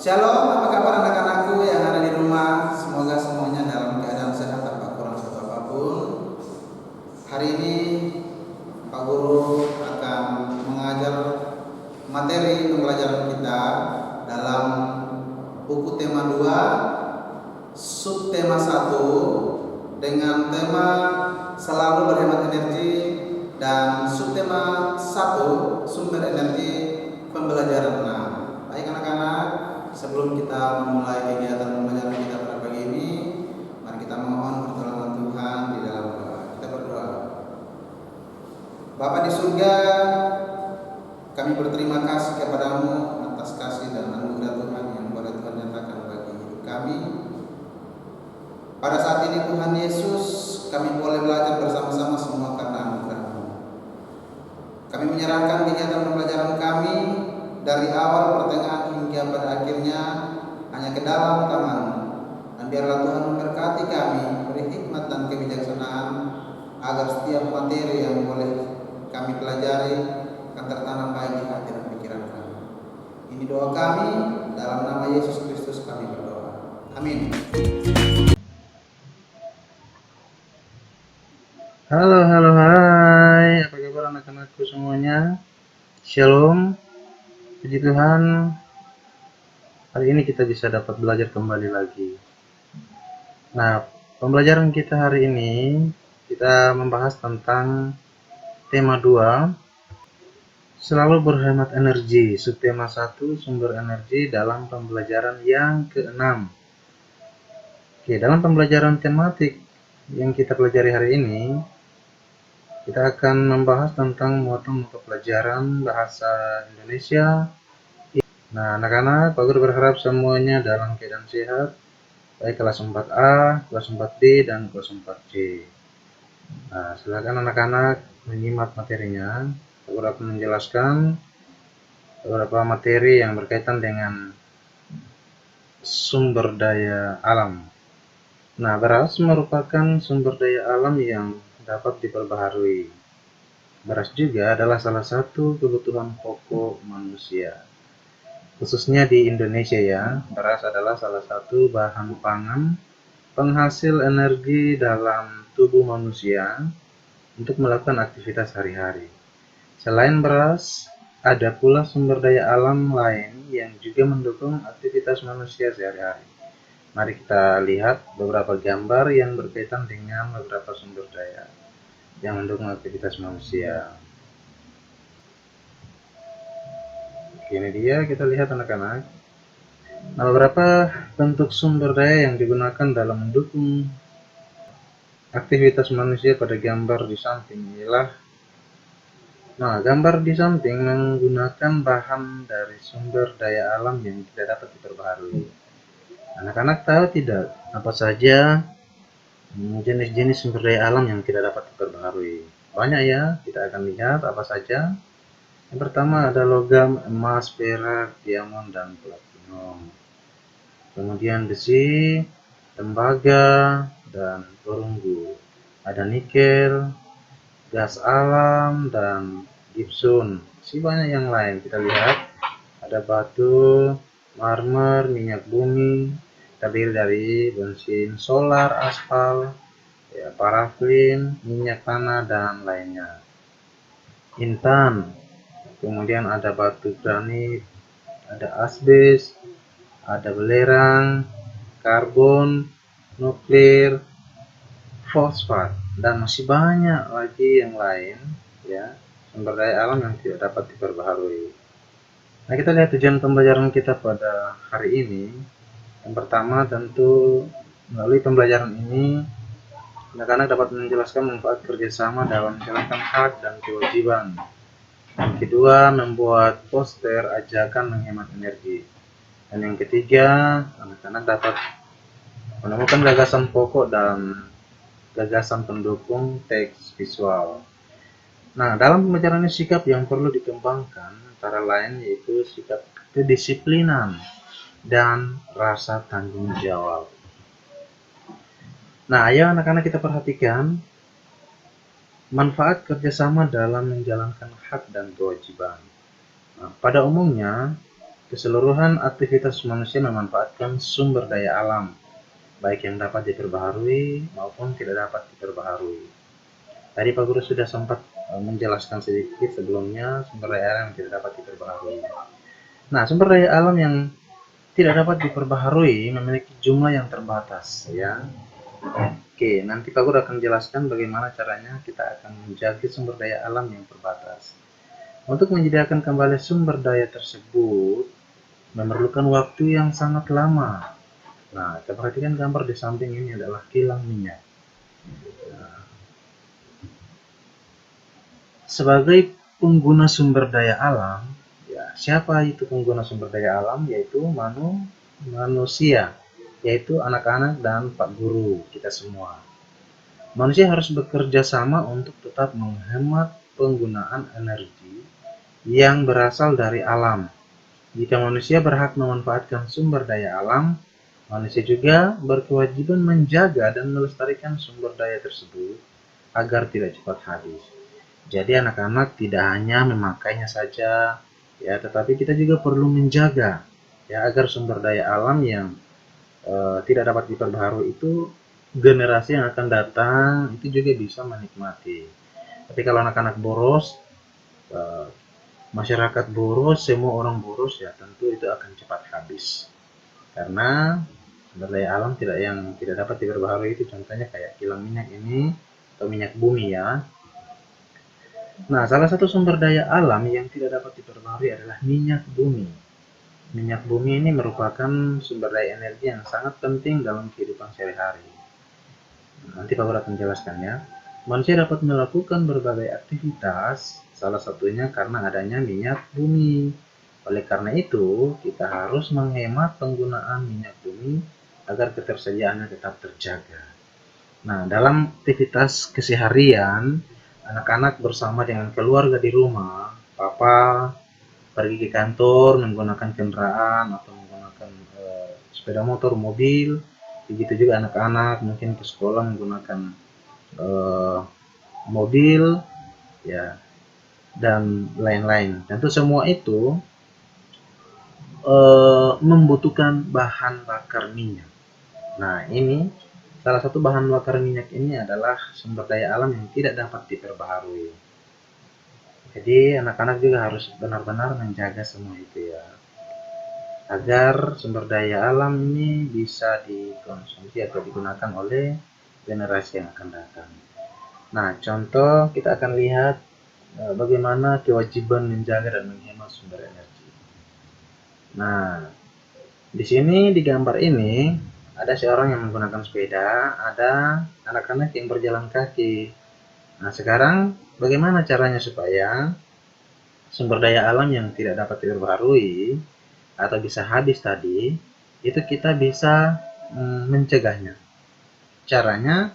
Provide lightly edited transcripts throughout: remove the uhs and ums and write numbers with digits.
Shalom, apa kabar anak-anakku yang ada di rumah? Semoga semuanya dalam keadaan sehat tanpa kurang suatu apapun. Hari ini Pak Guru akan mengajar materi pembelajaran kita dalam buku tema 2, subtema 1 dengan tema selalu berhemat energi dan subtema 1 sumber energi pembelajaran. Baik anak-anak, sebelum kita memulai kegiatan pembelajaran kita pada pagi ini, mari kita mohon pertolongan Tuhan di dalam doa. Kita berdoa. Bapa di surga, kami berterima kasih kepadamu atas kasih dan anugerah Tuhan yang boleh Tuhan nyatakan bagi hidup kami. Pada saat ini Tuhan Yesus, kami boleh belajar bersama-sama semua karena anugerah-Mu. Kami menyerahkan kegiatan pembelajaran kami dari awal, pertengahan hingga pada akhirnya hanya ke dalam tangan-Mu. Dan biarlah Tuhan memberkati kami, beri hikmat dan kebijaksanaan agar setiap materi yang boleh kami pelajari akan tertanam baik di hati dan pikiran kami. Ini doa kami, dalam nama Yesus Kristus kami berdoa. Amin. Halo, hai. Apa kabar anak-anakku semuanya? Shalom. Puji Tuhan, hari ini kita bisa dapat belajar kembali lagi. Nah, pembelajaran kita hari ini, kita membahas tentang tema 2, selalu berhemat energi, subtema 1, sumber energi dalam pembelajaran yang ke-6. Oke, dalam pembelajaran tematik yang kita pelajari hari ini, kita akan membahas tentang muatan mata pelajaran bahasa Indonesia. Nah, anak-anak, Pak Guru berharap semuanya dalam keadaan sehat, baik kelas 4A, kelas 4B, dan kelas 4C. Nah, silakan anak-anak menyimak materinya. Pak Guru akan menjelaskan beberapa materi yang berkaitan dengan sumber daya alam. Nah, beras merupakan sumber daya alam yang dapat diperbaharui. Beras juga adalah salah satu kebutuhan pokok manusia. Khususnya di Indonesia ya, beras adalah salah satu bahan pangan penghasil energi dalam tubuh manusia untuk melakukan aktivitas sehari-hari. Selain beras, ada pula sumber daya alam lain yang juga mendukung aktivitas manusia sehari-hari. Mari kita lihat beberapa gambar yang berkaitan dengan beberapa sumber daya yang mendukung aktivitas manusia. Ini dia, kita lihat anak-anak. Nah, beberapa bentuk sumber daya yang digunakan dalam mendukung aktivitas manusia pada gambar di samping ialah, nah, gambar di samping menggunakan bahan dari sumber daya alam yang tidak dapat diperbaharui. Anak-anak tahu tidak apa saja jenis-jenis sumber daya alam yang tidak dapat diperbaharui? Banyak ya, kita akan lihat apa saja. Yang pertama ada logam, emas, perak, diamond, dan platinum. Kemudian besi, tembaga, dan perunggu. Ada nikel, gas alam, dan gibson. Masih banyak yang lain. Kita lihat ada batu, marmer, minyak bumi, terdiri dari bensin solar, aspal, ya, parafin, minyak tanah, dan lainnya. Intan, kemudian ada batu granit, ada asbes, ada belerang, karbon, nuklir, fosfat, dan masih banyak lagi yang lain ya, sumber daya alam yang tidak dapat diperbaharui. Nah, kita lihat tujuan pembelajaran kita pada hari ini. Yang pertama, tentu melalui pembelajaran ini anak-anak dapat menjelaskan manfaat kerjasama dalam menjalankan hak dan kewajiban. Yang kedua, membuat poster ajakan menghemat energi. Dan yang ketiga, anak-anak dapat menemukan gagasan pokok dan gagasan pendukung teks visual. Nah, dalam pembelajaran ini sikap yang perlu dikembangkan antara lain yaitu sikap kedisiplinan dan rasa tanggung jawab. Nah, ayo anak-anak kita perhatikan manfaat kerjasama dalam menjalankan hak dan kewajiban. Nah, pada umumnya, Keseluruhan aktivitas manusia memanfaatkan sumber daya alam, baik yang dapat diperbaharui maupun tidak dapat diperbaharui. Tadi Pak Guru sudah sempat menjelaskan sedikit sebelumnya sumber daya alam yang tidak dapat diperbaharui. Nah, sumber daya alam yang tidak dapat diperbaharui memiliki jumlah yang terbatas, ya. Oke, nanti Pak Guru akan jelaskan bagaimana caranya kita akan menjaga sumber daya alam yang terbatas. Untuk menyediakan kembali sumber daya tersebut memerlukan waktu yang sangat lama. Nah, kita perhatikan gambar di samping ini adalah kilang minyak. Nah, sebagai pengguna sumber daya alam, ya, siapa itu pengguna sumber daya alam? Yaitu manusia, yaitu anak-anak dan Pak Guru, kita semua. Manusia harus bekerja sama untuk tetap menghemat penggunaan energi yang berasal dari alam. Jika manusia berhak memanfaatkan sumber daya alam, manusia juga berkewajiban menjaga dan melestarikan sumber daya tersebut agar tidak cepat habis. Jadi anak-anak tidak hanya memakainya saja, ya, tetapi kita juga perlu menjaga, ya, agar sumber daya alam yang tidak dapat diperbaharui itu generasi yang akan datang itu juga bisa menikmati. Tapi kalau anak-anak boros, eh, masyarakat boros, semua orang boros, ya tentu itu akan cepat habis. Karena sumber daya alam yang tidak dapat diperbaharui itu contohnya kayak kilang minyak ini atau minyak bumi, ya. Nah, salah satu sumber daya alam yang tidak dapat diperbaharui adalah minyak bumi. Minyak bumi ini merupakan sumber daya energi yang sangat penting dalam kehidupan sehari-hari. Nanti Pak Guru akan menjelaskan, ya. Manusia dapat melakukan berbagai aktivitas, salah satunya karena adanya minyak bumi. Oleh karena itu, kita harus menghemat penggunaan minyak bumi agar ketersediaannya tetap terjaga. Nah, dalam aktivitas keseharian, anak-anak bersama dengan keluarga di rumah, papa pergi ke kantor menggunakan kendaraan atau menggunakan sepeda motor, mobil. Begitu juga anak-anak mungkin ke sekolah menggunakan eh, mobil, ya, dan lain-lain. Tentu semua itu membutuhkan bahan bakar minyak. Nah, ini salah satu bahan bakar minyak ini adalah sumber daya alam yang tidak dapat diperbaharui. Jadi anak-anak juga harus benar-benar menjaga semua itu, ya, agar sumber daya alam ini bisa dikonsumsi atau digunakan oleh generasi yang akan datang. Nah, contoh kita akan lihat bagaimana kewajiban menjaga dan menghemat sumber energi. Nah, di sini di gambar ini ada seorang yang menggunakan sepeda, ada anak-anak yang berjalan kaki. Nah, sekarang bagaimana caranya supaya sumber daya alam yang tidak dapat diperbaharui atau bisa habis tadi, itu kita bisa mencegahnya. Caranya,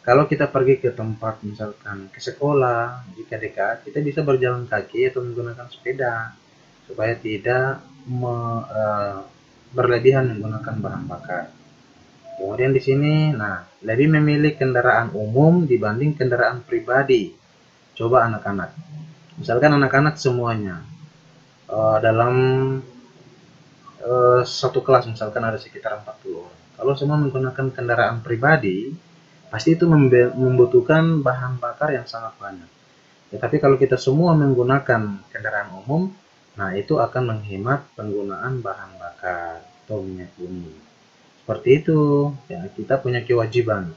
kalau kita pergi ke tempat misalkan ke sekolah, jika dekat, kita bisa berjalan kaki atau menggunakan sepeda supaya tidak berlebihan menggunakan bahan bakar. Kemudian di sini, nah, lebih memilih kendaraan umum dibanding kendaraan pribadi. Coba anak-anak, misalkan anak-anak semuanya dalam satu kelas misalkan ada sekitar 40 orang. Kalau semua menggunakan kendaraan pribadi, pasti itu membutuhkan bahan bakar yang sangat banyak. Tetapi kalau kita semua menggunakan kendaraan umum, nah itu akan menghemat penggunaan bahan bakar atau minyak bumi. Seperti itu, ya, kita punya kewajiban.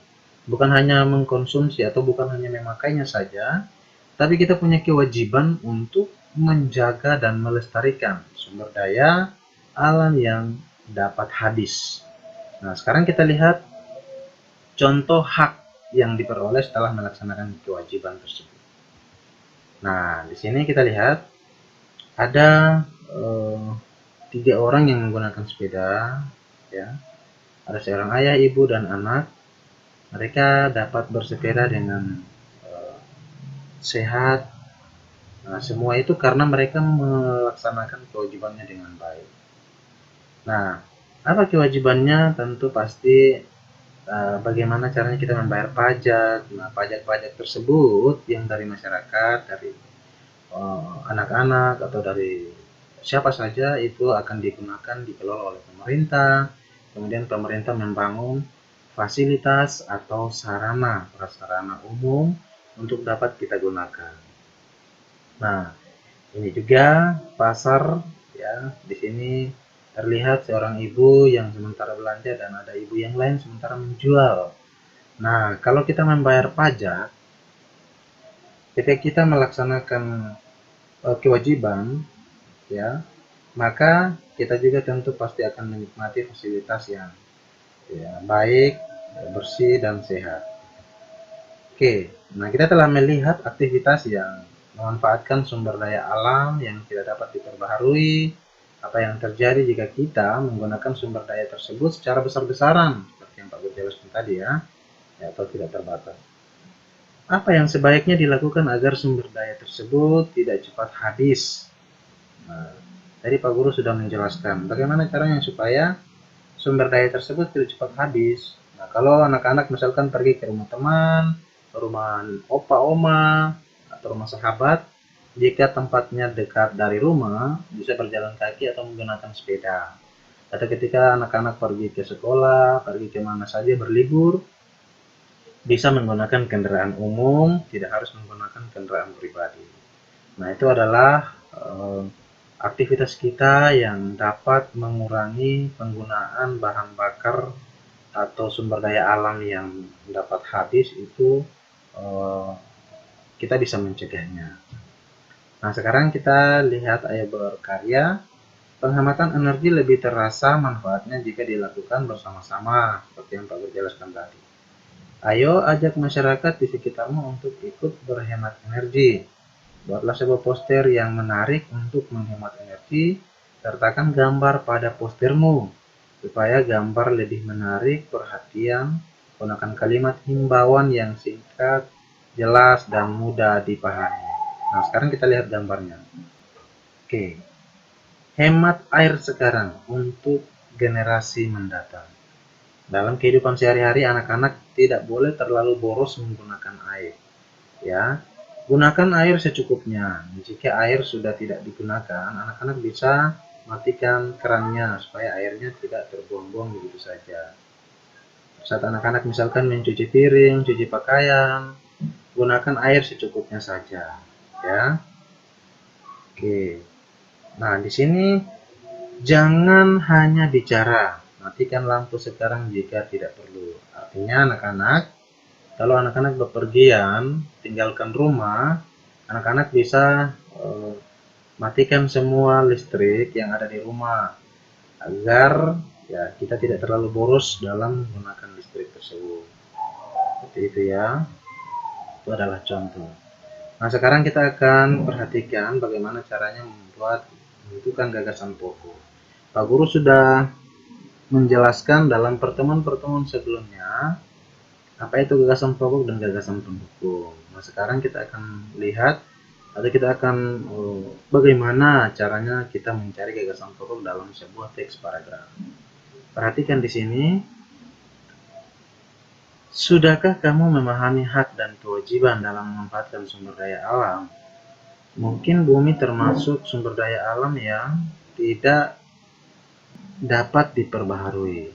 Bukan hanya mengkonsumsi atau bukan hanya memakainya saja, tapi kita punya kewajiban untuk menjaga dan melestarikan sumber daya alam yang dapat habis. Nah, sekarang kita lihat contoh hak yang diperoleh setelah melaksanakan kewajiban tersebut. Nah, di sini kita lihat ada 3 orang yang menggunakan sepeda, ya. Ada seorang ayah, ibu, dan anak. Mereka dapat bersepeda dengan sehat. Nah, semua itu karena mereka melaksanakan kewajibannya dengan baik. Nah, apa kewajibannya? Tentu pasti bagaimana caranya kita membayar pajak. Nah, pajak-pajak tersebut yang dari masyarakat, dari anak-anak atau dari siapa saja itu akan digunakan dikelola oleh pemerintah. Kemudian pemerintah membangun fasilitas atau sarana prasarana umum untuk dapat kita gunakan. Nah, ini juga pasar ya. Di sini terlihat seorang ibu yang sementara belanja dan ada ibu yang lain sementara menjual. Nah, kalau kita membayar pajak, ketika kita melaksanakan kewajiban ya, maka kita juga tentu pasti akan menikmati fasilitas yang ya, baik, bersih dan sehat. Oke, nah kita telah melihat aktivitas yang memanfaatkan sumber daya alam yang tidak dapat diperbaharui. Apa yang terjadi jika kita menggunakan sumber daya tersebut secara besar-besaran, seperti yang Pak Guru jelaskan tadi ya, atau tidak terbatas. Apa yang sebaiknya dilakukan agar sumber daya tersebut tidak cepat habis? Nah, tadi Pak Guru sudah menjelaskan bagaimana caranya supaya sumber daya tersebut tidak cepat habis. Nah, kalau anak-anak misalkan pergi ke rumah teman, rumah opa, oma, atau rumah sahabat, jika tempatnya dekat dari rumah, bisa berjalan kaki atau menggunakan sepeda. Atau ketika anak-anak pergi ke sekolah, pergi kemana saja berlibur, bisa menggunakan kendaraan umum, tidak harus menggunakan kendaraan pribadi. Nah, itu adalah aktivitas kita yang dapat mengurangi penggunaan bahan bakar atau sumber daya alam yang dapat habis itu, kita bisa mencegahnya. Nah, sekarang kita lihat ayat berkarya. Penghematan energi lebih terasa manfaatnya jika dilakukan bersama-sama, seperti yang Pak Guru jelaskan tadi. Ayo ajak masyarakat di sekitarmu untuk ikut berhemat energi. Buatlah sebuah poster yang menarik untuk menghemat energi. Sertakan gambar pada postermu supaya gambar lebih menarik perhatian. Gunakan kalimat himbauan yang singkat, jelas, dan mudah dipahami. Nah, sekarang kita lihat gambarnya. Oke, hemat air sekarang untuk generasi mendatang. Dalam kehidupan sehari-hari, anak-anak tidak boleh terlalu boros menggunakan air. Ya, gunakan air secukupnya. Jika air sudah tidak digunakan, anak-anak bisa matikan kerannya supaya airnya tidak terbuang-buang begitu saja. Saat anak-anak misalkan mencuci piring, cuci pakaian, gunakan air secukupnya saja, ya. Oke. Nah, di sini jangan hanya bicara, matikan lampu sekarang jika tidak perlu. Artinya anak-anak, kalau anak-anak bepergian, tinggalkan rumah, anak-anak bisa matikan semua listrik yang ada di rumah agar ya kita tidak terlalu boros dalam menggunakan listrik tersebut. Seperti itu ya. Itu adalah contoh. Nah, sekarang kita akan perhatikan bagaimana caranya menentukan gagasan pokok. Pak Guru sudah menjelaskan dalam pertemuan-pertemuan sebelumnya apa itu gagasan pokok dan gagasan pendukung. Nah, sekarang kita akan lihat atau kita akan bagaimana caranya kita mencari gagasan pokok dalam sebuah teks paragraf. Perhatikan di sini. Sudahkah kamu memahami hak dan kewajiban dalam memanfaatkan sumber daya alam? Mungkin bumi termasuk sumber daya alam yang tidak dapat diperbaharui.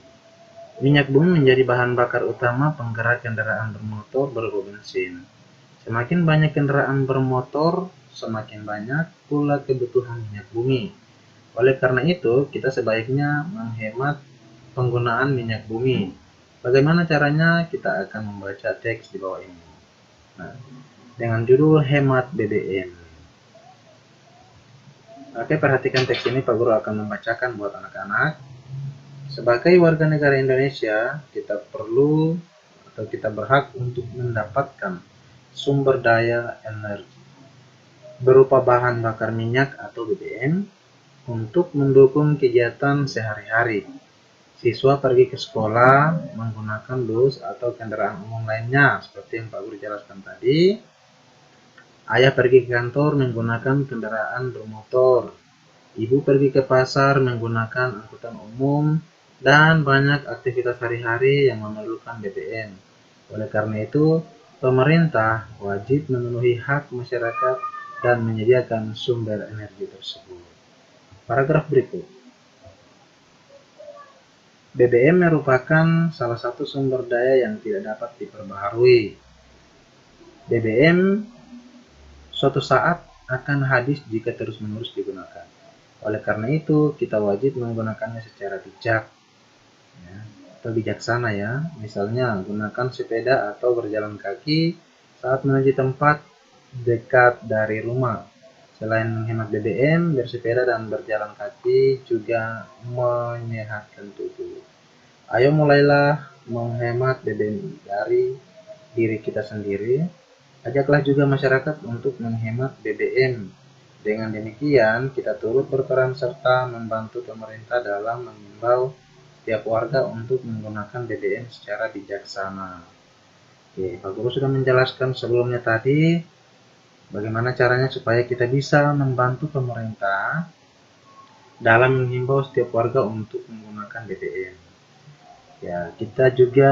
Minyak bumi menjadi bahan bakar utama penggerak kendaraan bermotor berbensin. Semakin banyak kendaraan bermotor, semakin banyak pula kebutuhan minyak bumi. Oleh karena itu, kita sebaiknya menghemat penggunaan minyak bumi. Bagaimana caranya? Kita akan membaca teks di bawah ini. Nah, dengan judul Hemat BBM. Oke, perhatikan teks ini, Pak Guru akan membacakan buat anak-anak. Sebagai warga negara Indonesia, kita perlu atau kita berhak untuk mendapatkan sumber daya energi berupa bahan bakar minyak atau BBM untuk mendukung kegiatan sehari-hari. Siswa pergi ke sekolah menggunakan bus atau kendaraan umum lainnya, seperti yang Pak Guru jelaskan tadi. Ayah pergi ke kantor menggunakan kendaraan bermotor. Ibu pergi ke pasar menggunakan angkutan umum, dan banyak aktivitas hari-hari yang memerlukan BBM. Oleh karena itu, pemerintah wajib memenuhi hak masyarakat dan menyediakan sumber energi tersebut. Paragraf berikut. BBM merupakan salah satu sumber daya yang tidak dapat diperbaharui. BBM suatu saat akan habis jika terus-menerus digunakan. Oleh karena itu, kita wajib menggunakannya secara bijak, ya, atau bijaksana ya. Misalnya, gunakan sepeda atau berjalan kaki saat menuju tempat dekat dari rumah. Selain menghemat BBM, bersepeda dan berjalan kaki juga menyehatkan tubuh. Ayo mulailah menghemat BBM dari diri kita sendiri. Ajaklah juga masyarakat untuk menghemat BBM. Dengan demikian, kita turut berperan serta membantu pemerintah dalam mengimbau setiap warga untuk menggunakan BBM secara bijaksana. Oke, Pak Guru sudah menjelaskan sebelumnya tadi bagaimana caranya supaya kita bisa membantu pemerintah dalam menghimbau setiap warga untuk menggunakan BBM. Ya, kita juga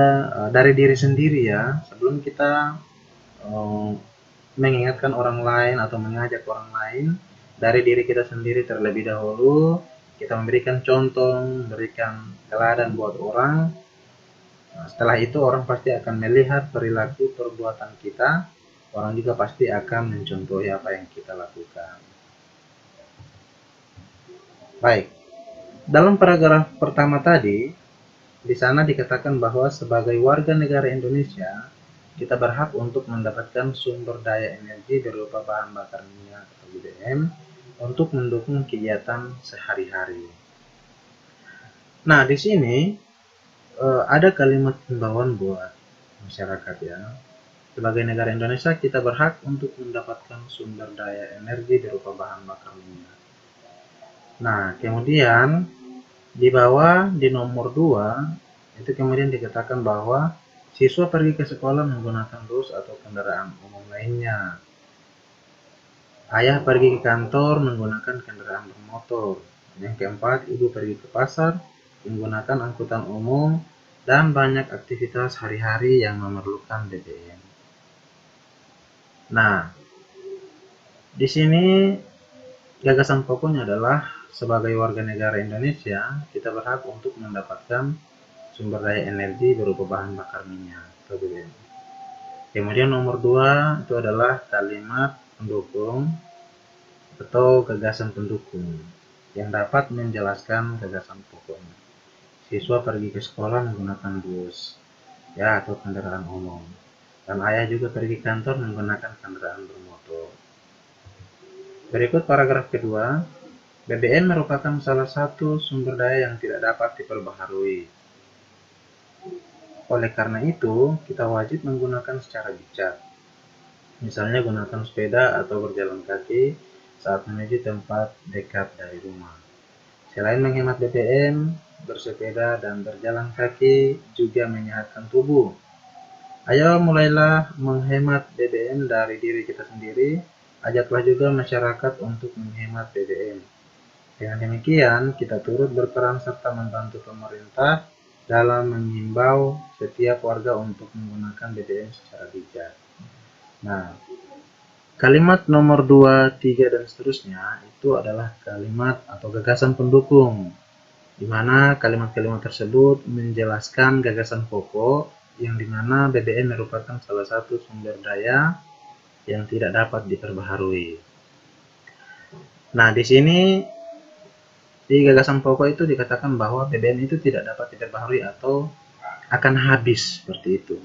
dari diri sendiri ya, sebelum kita mengingatkan orang lain atau mengajak orang lain, dari diri kita sendiri terlebih dahulu, kita memberikan contoh, memberikan teladan buat orang. Nah, setelah itu orang pasti akan melihat perilaku perbuatan kita, orang juga pasti akan mencontohi apa yang kita lakukan. Baik, dalam paragraf pertama tadi, di sana dikatakan bahwa sebagai warga negara Indonesia, kita berhak untuk mendapatkan sumber daya energi berupa bahan bakar minyak atau BBM untuk mendukung kegiatan sehari-hari. Nah, di sini ada kalimat himbauan buat masyarakat ya. Sebagai negara Indonesia, kita berhak untuk mendapatkan sumber daya energi berupa bahan bakar minyak. Nah, kemudian di bawah di nomor 2 itu kemudian dikatakan bahwa siswa pergi ke sekolah menggunakan bus atau kendaraan umum lainnya. Ayah pergi ke kantor menggunakan kendaraan bermotor. Yang keempat, ibu pergi ke pasar menggunakan angkutan umum dan banyak aktivitas hari-hari yang memerlukan BBM. Nah, di sini gagasan pokoknya adalah sebagai warga negara Indonesia, kita berhak untuk mendapatkan sumber daya energi berupa bahan bakar minyak atau BBM. Kemudian nomor 2 itu adalah kalimat pendukung atau gagasan pendukung yang dapat menjelaskan gagasan pokoknya. Siswa pergi ke sekolah menggunakan bus ya atau kendaraan umum. Dan ayah juga pergi kantor menggunakan kendaraan bermotor. Berikut paragraf kedua. BBM merupakan salah satu sumber daya yang tidak dapat diperbaharui. Oleh karena itu, kita wajib menggunakan secara bijak. Misalnya gunakan sepeda atau berjalan kaki saat menuju tempat dekat dari rumah. Selain menghemat BBM, bersepeda dan berjalan kaki juga menyehatkan tubuh. Ayo mulailah menghemat BBM dari diri kita sendiri. Ajaklah juga masyarakat untuk menghemat BBM. Dengan demikian, kita turut berperan serta membantu pemerintah dalam mengimbau setiap warga untuk menggunakan BBM secara bijak. Nah, kalimat nomor 2, 3, dan seterusnya itu adalah kalimat atau gagasan pendukung, di mana kalimat-kalimat tersebut menjelaskan gagasan pokok yang dimana BBM merupakan salah satu sumber daya yang tidak dapat diperbaharui. Nah, di sini di gagasan pokok itu dikatakan bahwa BBM itu tidak dapat diperbaharui atau akan habis seperti itu.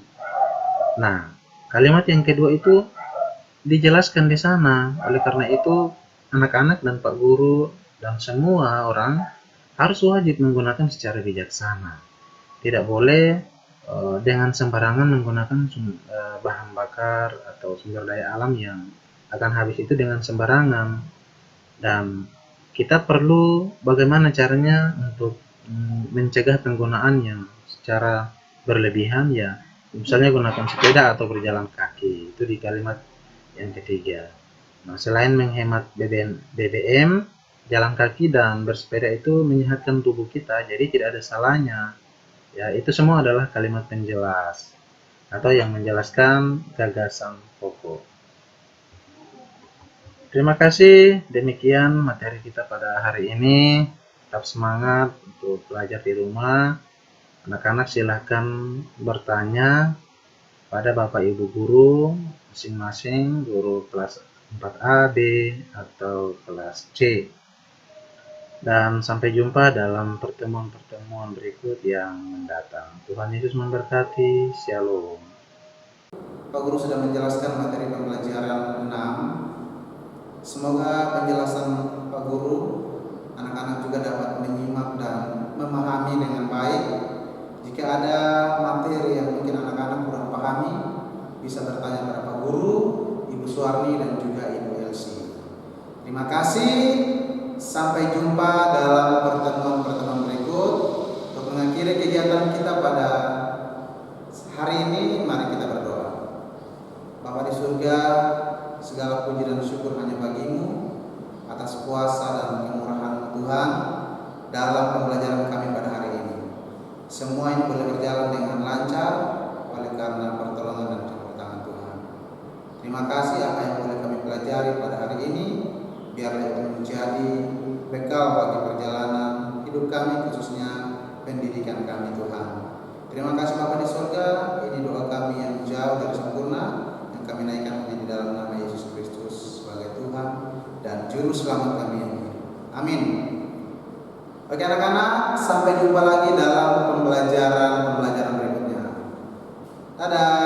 Nah, kalimat yang kedua itu dijelaskan di sana. Oleh karena itu, anak-anak dan Pak Guru dan semua orang harus wajib menggunakan secara bijaksana. Tidak boleh dengan sembarangan menggunakan bahan bakar atau sumber daya alam yang akan habis itu dengan sembarangan. Dan kita perlu bagaimana caranya untuk mencegah penggunaan yang secara berlebihan ya, misalnya gunakan sepeda atau berjalan kaki, itu di kalimat yang ketiga. Nah, selain menghemat BBM, jalan kaki dan bersepeda itu menyehatkan tubuh kita, jadi tidak ada salahnya. Ya, itu semua adalah kalimat penjelas atau yang menjelaskan gagasan pokok. Terima kasih, demikian materi kita pada hari ini. Tetap semangat untuk belajar di rumah. Anak-anak silahkan bertanya pada Bapak Ibu guru masing-masing, guru kelas 4A, B, atau kelas C. Dan sampai jumpa dalam pertemuan-pertemuan berikut yang mendatang. Tuhan Yesus memberkati. Shalom. Pak Guru sudah menjelaskan materi pembelajaran 6. Semoga penjelasan Pak Guru anak-anak juga dapat menyimak dan memahami dengan baik. Jika ada materi yang mungkin anak-anak kurang pahami, bisa bertanya pada Pak Guru, Ibu Suwarni, dan juga Ibu Elsie. Terima kasih. Sampai jumpa dalam pertemuan-pertemuan berikut. Untuk mengakhiri kegiatan kita pada hari ini, mari kita berdoa. Bapa di surga, segala puji dan syukur hanya bagimu atas kuasa dan kemurahan Tuhan dalam pembelajaran kami pada hari ini. Semua ini boleh berjalan dengan lancar oleh karena pertolongan dan campur tangan Tuhan. Terima kasih apa yang boleh kami pelajari pada hari ini, biarlah itu menjadi bekal bagi perjalanan hidup kami, khususnya pendidikan kami Tuhan. Terima kasih Bapa di surga, ini doa kami yang jauh dari sempurna, yang kami naikkan hanya di dalam nama Yesus Kristus sebagai Tuhan dan Juru Selamat kami yang hidup. Amin. Oke anak-anak, sampai jumpa lagi dalam pembelajaran berikutnya. Dadah.